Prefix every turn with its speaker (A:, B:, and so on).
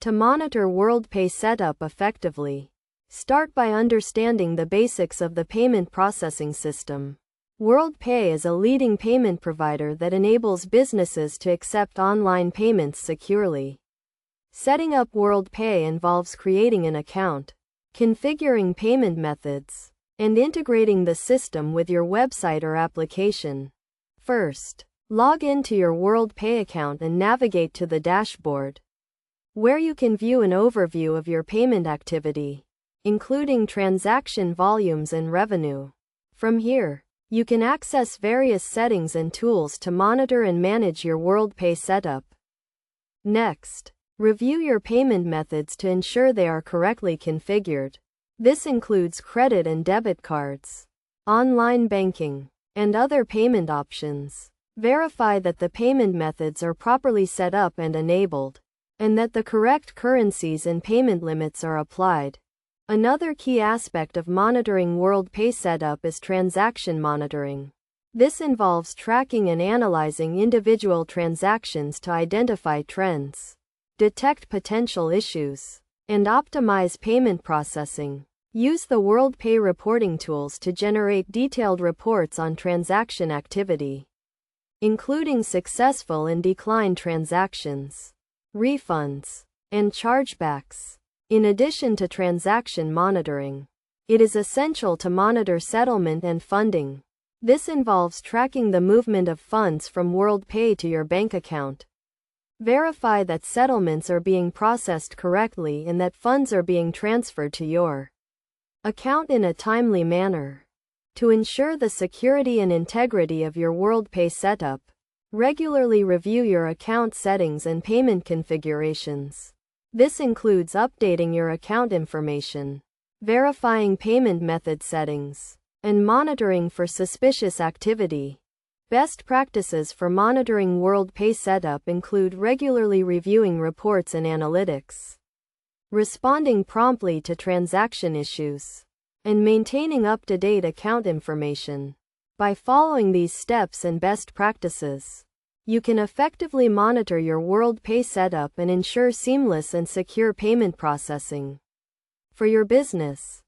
A: To monitor WorldPay setup effectively, start by understanding the basics of the payment processing system. WorldPay is a leading payment provider that enables businesses to accept online payments securely. Setting up WorldPay involves creating an account, configuring payment methods, and integrating the system with your website or application. First, log into your WorldPay account and navigate to the dashboard, where you can view an overview of your payment activity, including transaction volumes and revenue. From here, you can access various settings and tools to monitor and manage your WorldPay setup. Next, review your payment methods to ensure they are correctly configured. This includes credit and debit cards, online banking, and other payment options. Verify that the payment methods are properly set up and enabled, and that the correct currencies and payment limits are applied. Another key aspect of monitoring WorldPay setup is transaction monitoring. This involves tracking and analyzing individual transactions to identify trends, detect potential issues, and optimize payment processing. Use the WorldPay reporting tools to generate detailed reports on transaction activity, including successful and declined transactions, refunds, and chargebacks. In addition to transaction monitoring, it is essential to monitor settlement and funding. This involves tracking the movement of funds from WorldPay to your bank account. Verify that settlements are being processed correctly and that funds are being transferred to your account in a timely manner. To ensure the security and integrity of your WorldPay setup, regularly review your account settings and payment configurations. This includes updating your account information, verifying payment method settings, and monitoring for suspicious activity. Best practices for monitoring WorldPay setup include regularly reviewing reports and analytics, responding promptly to transaction issues, and maintaining up-to-date account information. By following these steps and best practices, you can effectively monitor your WorldPay setup and ensure seamless and secure payment processing for your business.